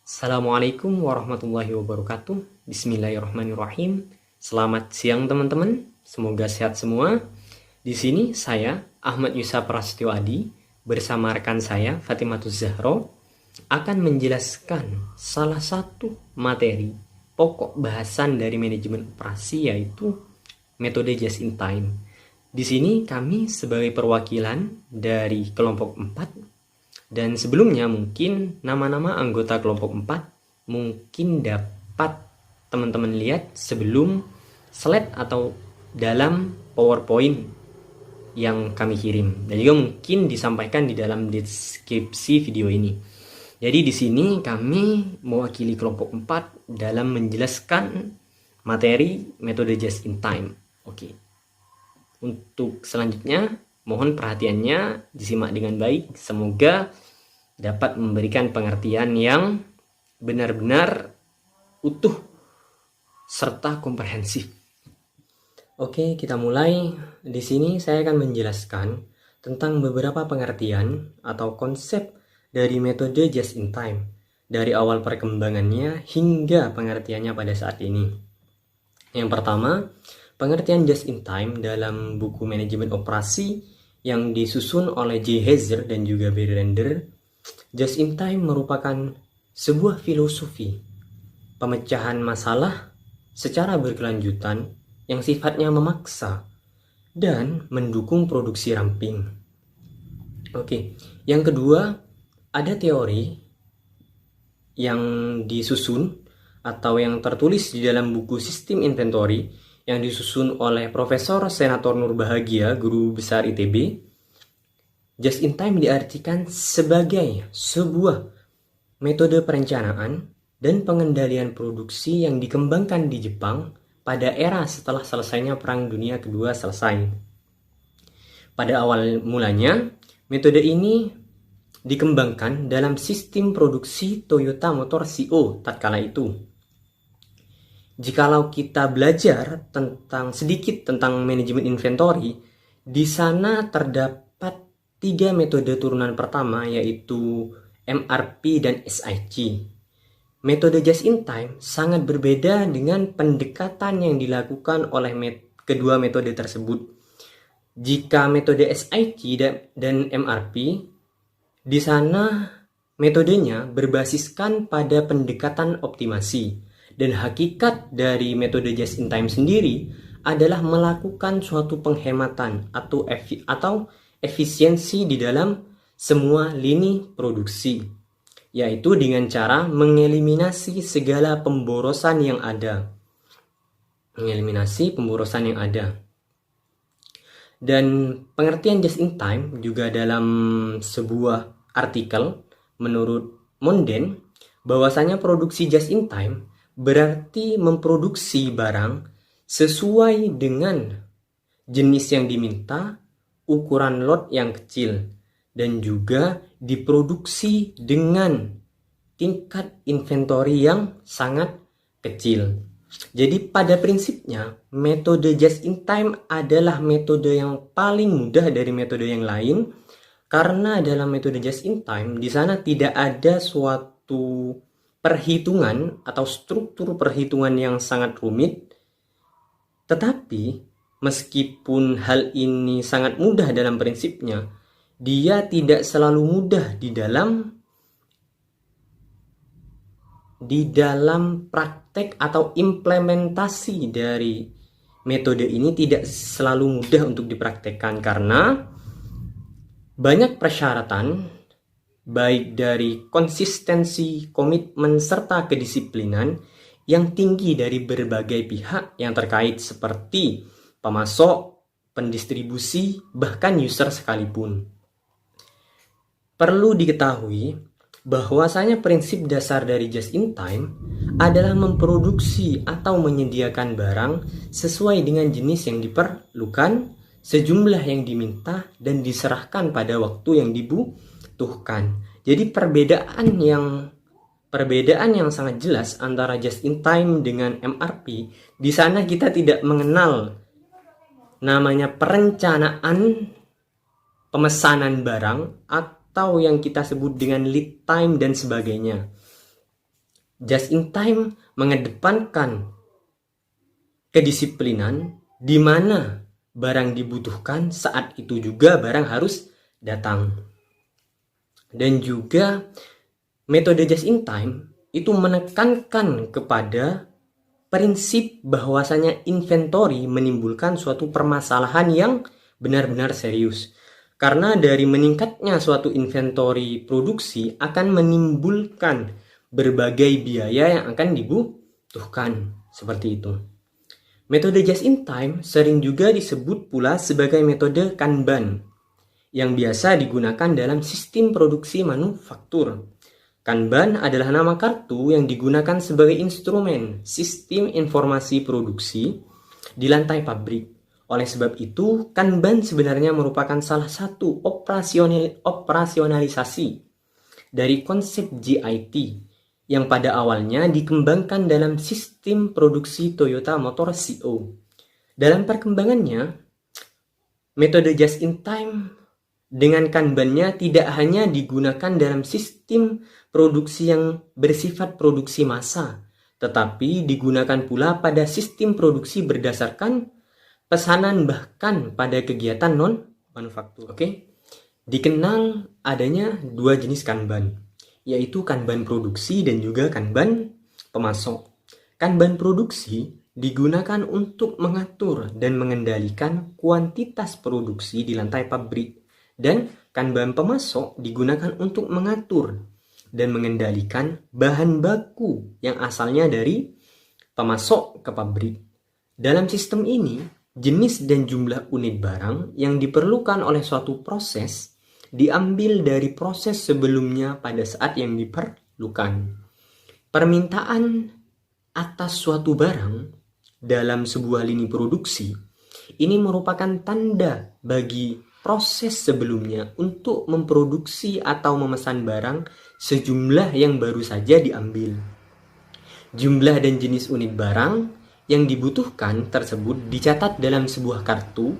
Assalamualaikum warahmatullahi wabarakatuh. Bismillahirrahmanirrahim. Selamat siang teman-teman. Semoga sehat semua. Di sini saya Ahmad Yusa Prasetyo Adi bersama rekan saya Fatimatuz Zahro akan menjelaskan salah satu materi pokok bahasan dari manajemen operasi, yaitu metode just in time. Di sini kami sebagai perwakilan dari kelompok 4. Dan sebelumnya mungkin nama-nama anggota kelompok 4 mungkin dapat teman-teman lihat sebelum slide atau dalam PowerPoint yang kami kirim. Dan juga mungkin disampaikan di dalam deskripsi video ini. Jadi di sini kami mewakili kelompok 4 dalam menjelaskan materi metode just in time. Oke. Untuk selanjutnya mohon perhatiannya disimak dengan baik. Semoga dapat memberikan pengertian yang benar-benar utuh serta komprehensif. Oke, kita mulai. Di sini saya akan menjelaskan tentang beberapa pengertian atau konsep dari metode just in time, dari awal perkembangannya hingga pengertiannya pada saat ini. Yang pertama, pengertian just in time dalam buku manajemen operasi yang disusun oleh J. Hazer dan juga Berlander. Just in time merupakan sebuah filosofi pemecahan masalah secara berkelanjutan yang sifatnya memaksa dan mendukung produksi ramping. Oke, yang kedua, ada teori yang disusun atau yang tertulis di dalam buku Sistem Inventory yang disusun oleh Profesor Senator Nurbahagia, guru besar ITB. Just in time diartikan sebagai sebuah metode perencanaan dan pengendalian produksi yang dikembangkan di Jepang pada era setelah selesainya Perang Dunia Kedua selesai. Pada awal mulanya, metode ini dikembangkan dalam sistem produksi Toyota Motor Co. tatkala itu. Jikalau kita belajar sedikit tentang manajemen inventory, di sana terdapat 3 metode turunan pertama, yaitu MRP dan SIC. Metode just in time sangat berbeda dengan pendekatan yang dilakukan oleh kedua metode tersebut. Jika metode SIC dan MRP, di sana metodenya berbasiskan pada pendekatan optimasi. Dan hakikat dari metode just in time sendiri adalah melakukan suatu penghematan atau efisiensi di dalam semua lini produksi, yaitu dengan cara mengeliminasi segala pemborosan yang ada. Dan pengertian just in time juga dalam sebuah artikel menurut Monden, bahwasanya produksi just in time berarti memproduksi barang sesuai dengan jenis yang diminta, ukuran lot yang kecil, dan juga diproduksi dengan tingkat inventory yang sangat kecil. Jadi pada prinsipnya metode just in time adalah metode yang paling mudah dari metode yang lain, karena dalam metode just in time di sana tidak ada suatu perhitungan atau struktur perhitungan yang sangat rumit. Tetapi meskipun hal ini sangat mudah dalam prinsipnya, dia tidak selalu mudah di dalam praktek atau implementasi dari metode ini tidak selalu mudah untuk dipraktekkan, karena banyak persyaratan baik dari konsistensi, komitmen, serta kedisiplinan yang tinggi dari berbagai pihak yang terkait, seperti pemasok, pendistribusi, bahkan user sekalipun. Perlu diketahui bahwasanya prinsip dasar dari just in time adalah memproduksi atau menyediakan barang sesuai dengan jenis yang diperlukan, sejumlah yang diminta, dan diserahkan pada waktu yang dibutuhkan. Jadi perbedaan yang sangat jelas antara just in time dengan MRP, di sana kita tidak mengenal namanya perencanaan pemesanan barang atau yang kita sebut dengan lead time dan sebagainya. just in time mengedepankan kedisiplinan di mana barang dibutuhkan saat itu juga barang harus datang. Dan juga metode just in time itu menekankan kepada prinsip bahwasanya inventory menimbulkan suatu permasalahan yang benar-benar serius. Karena dari meningkatnya suatu inventory produksi akan menimbulkan berbagai biaya yang akan dibutuhkan. Seperti itu. Metode just in time sering juga disebut pula sebagai metode Kanban yang biasa digunakan dalam sistem produksi manufaktur. Kanban adalah nama kartu yang digunakan sebagai instrumen sistem informasi produksi di lantai pabrik. Oleh sebab itu, Kanban sebenarnya merupakan salah satu operasionalisasi dari konsep JIT yang pada awalnya dikembangkan dalam sistem produksi Toyota Motor Co. Dalam perkembangannya, metode just in time dengan Kanbannya tidak hanya digunakan dalam sistem produksi yang bersifat produksi massa, tetapi digunakan pula pada sistem produksi berdasarkan pesanan bahkan pada kegiatan non-manufaktur. Oke? Dikenal adanya dua jenis Kanban, yaitu Kanban produksi dan juga Kanban pemasok. Kanban produksi digunakan untuk mengatur dan mengendalikan kuantitas produksi di lantai pabrik. Dan Kanban pemasok digunakan untuk mengatur dan mengendalikan bahan baku yang asalnya dari pemasok ke pabrik. Dalam sistem ini, jenis dan jumlah unit barang yang diperlukan oleh suatu proses diambil dari proses sebelumnya pada saat yang diperlukan. Permintaan atas suatu barang dalam sebuah lini produksi ini merupakan tanda bagi proses sebelumnya untuk memproduksi atau memesan barang sejumlah yang baru saja diambil. Jumlah dan jenis unit barang yang dibutuhkan tersebut dicatat dalam sebuah kartu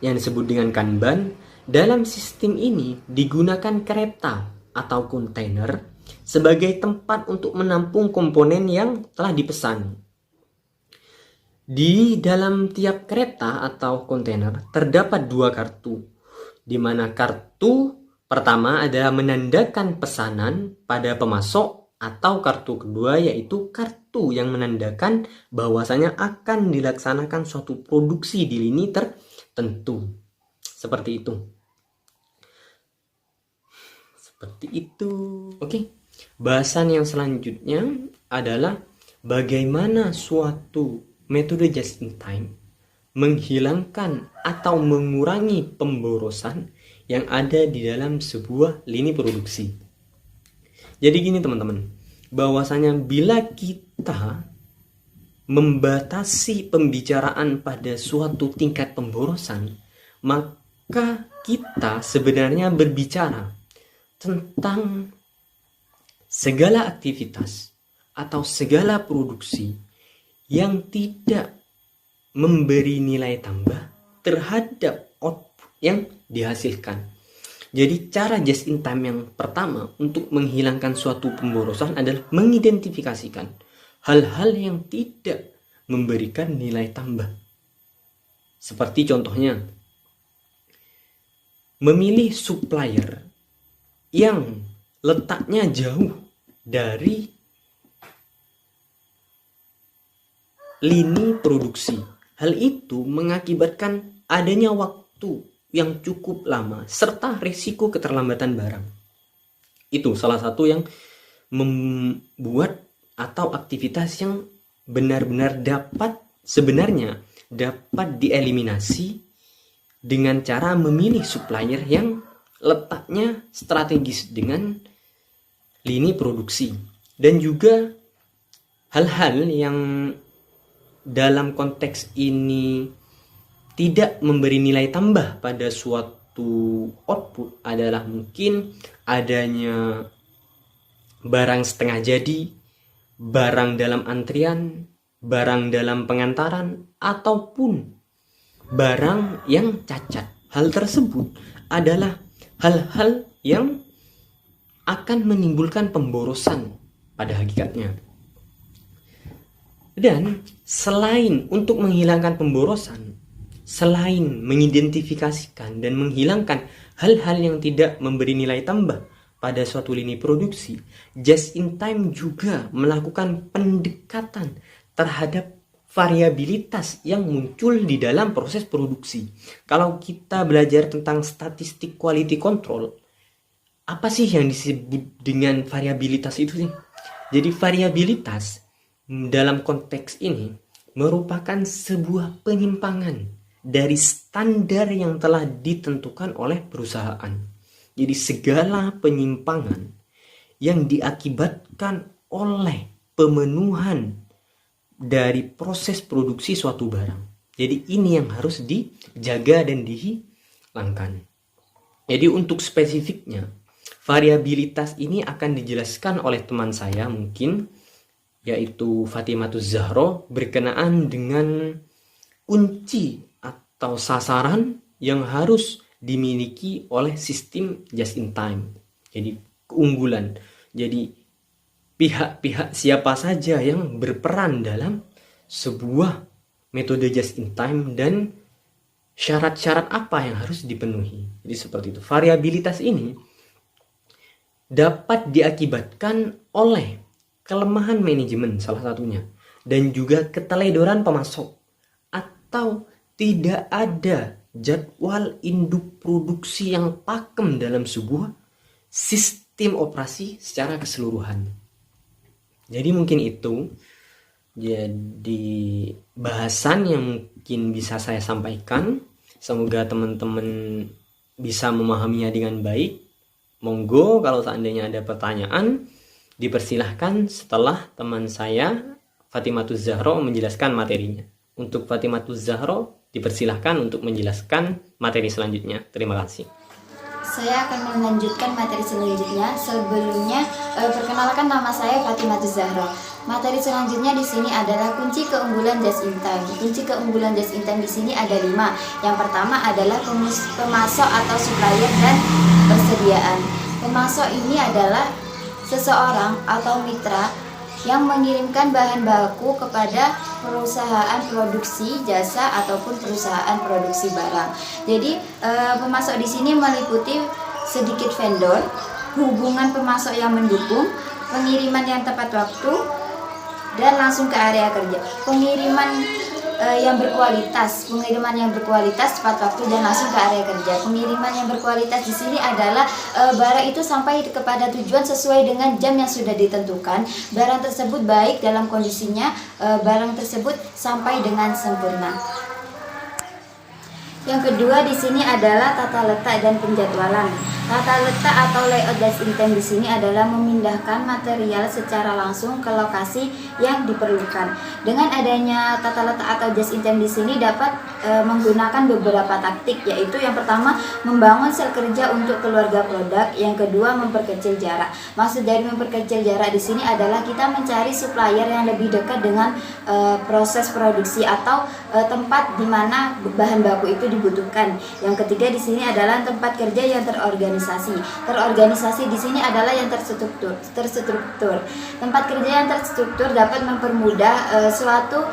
yang disebut dengan Kanban. Dalam sistem ini digunakan kereta atau kontainer sebagai tempat untuk menampung komponen yang telah dipesan. Di dalam tiap kereta atau kontainer terdapat dua kartu, di mana kartu pertama adalah menandakan pesanan pada pemasok, atau kartu kedua yaitu kartu yang menandakan bahwasanya akan dilaksanakan suatu produksi di lini tertentu. Seperti itu. Oke. Bahasan yang selanjutnya adalah bagaimana suatu metode just in time menghilangkan atau mengurangi pemborosan yang ada di dalam sebuah lini produksi. Jadi gini teman-teman, bahwasanya bila kita membatasi pembicaraan pada suatu tingkat pemborosan, maka kita sebenarnya berbicara tentang segala aktivitas atau segala produksi yang tidak memberi nilai tambah terhadap output yang dihasilkan. Jadi cara just in time yang pertama untuk menghilangkan suatu pemborosan adalah mengidentifikasikan hal-hal yang tidak memberikan nilai tambah. Seperti contohnya, memilih supplier yang letaknya jauh dari lini produksi. Hal itu mengakibatkan adanya waktu yang cukup lama serta risiko keterlambatan barang. Itu salah satu yang membuat atau aktivitas yang benar-benar sebenarnya dapat dieliminasi dengan cara memilih supplier yang letaknya strategis dengan lini produksi. Dan juga hal-hal yang dalam konteks ini tidak memberi nilai tambah pada suatu output adalah mungkin adanya barang setengah jadi, barang dalam antrian, barang dalam pengantaran, ataupun barang yang cacat. Hal tersebut adalah hal-hal yang akan menimbulkan pemborosan pada hakikatnya. Dan selain untuk menghilangkan pemborosan, selain mengidentifikasikan dan menghilangkan hal-hal yang tidak memberi nilai tambah pada suatu lini produksi, just in time juga melakukan pendekatan terhadap variabilitas yang muncul di dalam proses produksi. Kalau kita belajar tentang statistik quality control, apa sih yang disebut dengan variabilitas itu sih? Jadi variabilitas dalam konteks ini merupakan sebuah penyimpangan dari standar yang telah ditentukan oleh perusahaan. Jadi segala penyimpangan yang diakibatkan oleh pemenuhan dari proses produksi suatu barang. Jadi ini yang harus dijaga dan dihilangkan. Jadi untuk spesifiknya, variabilitas ini akan dijelaskan oleh teman saya mungkin, yaitu Fatimahuz Zahra, berkenaan dengan kunci atau sasaran yang harus dimiliki oleh sistem just in time. Jadi keunggulan. Jadi pihak-pihak siapa saja yang berperan dalam sebuah metode just in time dan syarat-syarat apa yang harus dipenuhi. Jadi seperti itu. Variabilitas ini dapat diakibatkan oleh kelemahan manajemen salah satunya, dan juga keteledoran pemasok, atau tidak ada jadwal induk produksi yang pakem dalam sebuah sistem operasi secara keseluruhan. Jadi mungkin itu jadi bahasan yang mungkin bisa saya sampaikan. Semoga teman-teman bisa memahaminya dengan baik. Monggo kalau seandainya ada pertanyaan, dipersilahkan setelah teman saya Fatimahuz Zahra menjelaskan materinya. Untuk Fatimahuz Zahra dipersilahkan untuk menjelaskan materi selanjutnya. Terima kasih. Saya akan melanjutkan materi selanjutnya. Sebelumnya, perkenalkan, nama saya Fatimahuz Zahra. Materi selanjutnya di sini adalah kunci keunggulan just in time. Kunci keunggulan just in time di sini ada 5. Yang pertama adalah pemasok atau supplier dan persediaan. Pemasok ini adalah seseorang atau mitra yang mengirimkan bahan baku kepada perusahaan produksi jasa ataupun perusahaan produksi barang. Jadi pemasok di sini meliputi sedikit vendor, hubungan pemasok yang mendukung, pengiriman yang tepat waktu, dan langsung ke area kerja. Pengiriman yang berkualitas tepat waktu dan langsung ke area kerja. Pengiriman yang berkualitas di sini adalah barang itu sampai kepada tujuan sesuai dengan jam yang sudah ditentukan. Barang tersebut baik dalam kondisinya, barang tersebut sampai dengan sempurna. Yang kedua di sini adalah tata letak dan penjadwalan. Tata letak atau layout just in time di sini adalah memindahkan material secara langsung ke lokasi yang diperlukan. Dengan adanya tata letak atau just in time di sini dapat menggunakan beberapa taktik, yaitu yang pertama membangun sel kerja untuk keluarga produk, yang kedua memperkecil jarak. Maksud dari memperkecil jarak di sini adalah kita mencari supplier yang lebih dekat dengan proses produksi atau tempat di mana bahan baku itu dibutuhkan. Yang ketiga di sini adalah tempat kerja yang terorganisasi. Terorganisasi di sini adalah yang terstruktur. Tempat kerja yang terstruktur dapat mempermudah suatu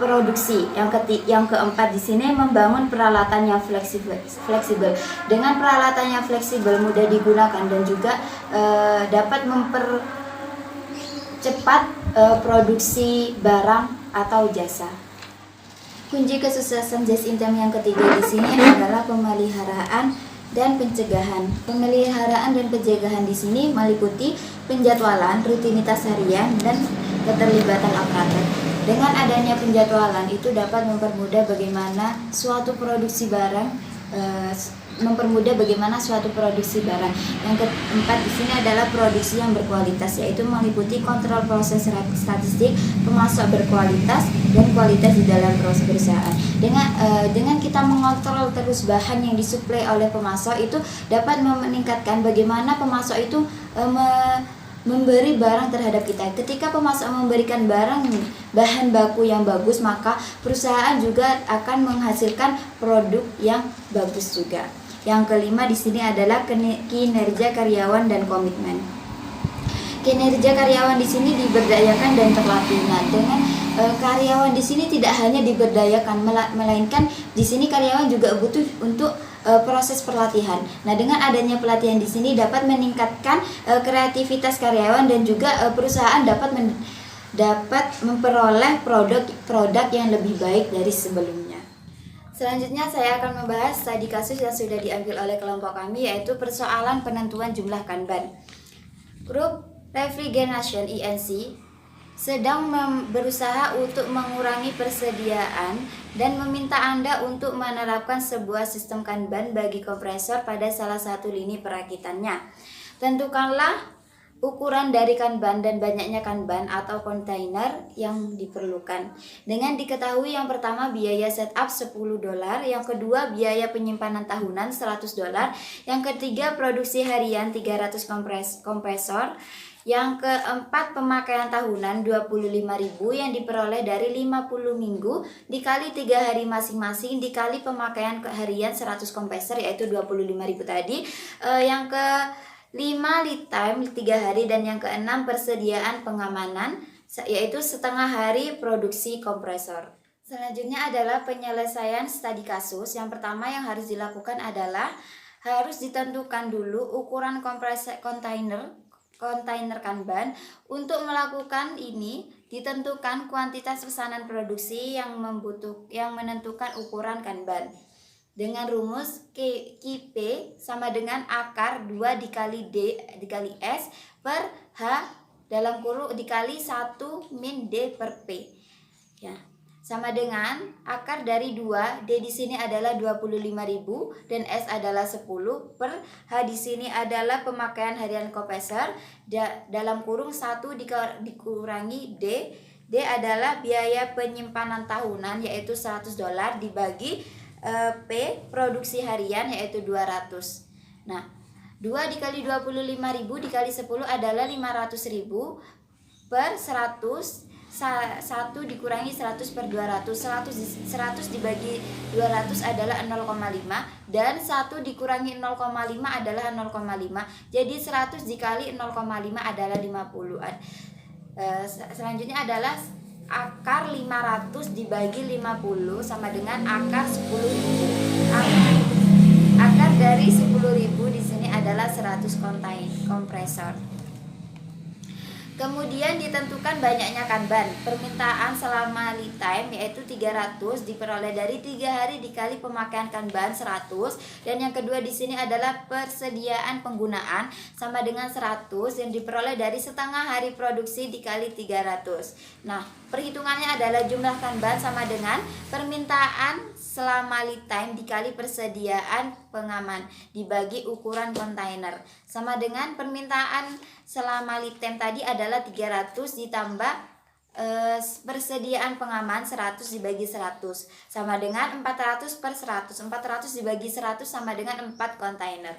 produksi. Yang keempat di sini membangun peralatan yang fleksibel. Dengan peralatan yang fleksibel mudah digunakan dan juga dapat mempercepat produksi barang atau jasa. Kunci kesuksesan just in time yang ketiga di sini adalah pemeliharaan dan pencegahan. Pemeliharaan dan pencegahan di sini meliputi penjadwalan, rutinitas harian, dan keterlibatan operator. Dengan adanya penjadwalan itu dapat mempermudah bagaimana suatu produksi barang, Yang keempat di sini adalah produksi yang berkualitas, yaitu meliputi kontrol proses statistik, pemasok berkualitas, dan kualitas di dalam proses perusahaan. Dengan kita mengontrol terus bahan yang disuplai oleh pemasok itu dapat meningkatkan bagaimana pemasok itu memberi barang terhadap kita. Ketika pemasok memberikan bahan baku yang bagus, maka perusahaan juga akan menghasilkan produk yang bagus juga. Yang kelima di sini adalah kinerja karyawan dan komitmen. Kinerja karyawan di sini diberdayakan dan terlatih. Nah, dengan karyawan di sini tidak hanya diberdayakan, melainkan di sini karyawan juga butuh untuk proses pelatihan. Nah, dengan adanya pelatihan di sini dapat meningkatkan kreativitas karyawan dan juga perusahaan dapat memperoleh produk yang lebih baik dari sebelumnya. Selanjutnya saya akan membahas studi kasus yang sudah diambil oleh kelompok kami, yaitu persoalan penentuan jumlah Kanban. Grup Refrigeration INC sedang berusaha untuk mengurangi persediaan dan meminta Anda untuk menerapkan sebuah sistem Kanban bagi kompresor pada salah satu lini perakitannya. Tentukanlah ukuran dari Kanban dan banyaknya Kanban atau kontainer yang diperlukan. Dengan diketahui yang pertama biaya setup $10, yang kedua biaya penyimpanan tahunan $100, yang ketiga produksi harian 300 kompresor, yang keempat pemakaian tahunan 25.000 yang diperoleh dari 50 minggu dikali 3 hari masing-masing dikali pemakaian harian 100 kompresor yaitu 25.000 tadi. Yang ke 5 lead time 3 hari dan yang keenam persediaan pengamanan yaitu setengah hari produksi kompresor. Selanjutnya adalah penyelesaian studi kasus. Yang pertama yang harus dilakukan adalah harus ditentukan dulu ukuran kontainer Kanban. Untuk melakukan ini ditentukan kuantitas pesanan produksi yang menentukan ukuran Kanban. Dengan rumus KP sama dengan akar 2 dikali D dikali S per H dalam kurung dikali 1 min D per P. Ya, sama dengan akar dari 2, D di sini adalah 25.000 dan S adalah 10 per H di sini adalah pemakaian harian kompresor dalam kurung 1 dikurangi D. D adalah biaya penyimpanan tahunan yaitu $100 dibagi P produksi harian yaitu 200. Nah, 2 dikali 25.000 dikali 10 adalah 500.000 per 100. 1 dikurangi 100 per 200. 100 dibagi 200 adalah 0,5 dan 1 dikurangi 0,5 adalah 0,5. Jadi 100 dikali 0,5 adalah 50. Selanjutnya adalah akar 500 dibagi 50 sama dengan akar 10.000. Akar dari 10.000 di sini adalah 100 kompresor. Kemudian ditentukan banyaknya Kanban. Permintaan selama lead time yaitu 300 diperoleh dari 3 hari dikali pemakaian Kanban 100 dan yang kedua di sini adalah persediaan penggunaan sama dengan 100 yang diperoleh dari setengah hari produksi dikali 300. Nah, perhitungannya adalah jumlah Kanban sama dengan permintaan selama lead time dikali persediaan pengaman dibagi ukuran kontainer sama dengan permintaan selama lead time tadi adalah 300 ditambah persediaan pengaman 100 dibagi 100 sama dengan 400 per 100. 400 dibagi 100 sama dengan 4 kontainer.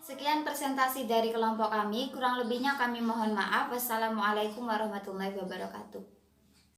Sekian presentasi dari kelompok kami, kurang lebihnya kami mohon maaf. Wassalamualaikum warahmatullahi wabarakatuh.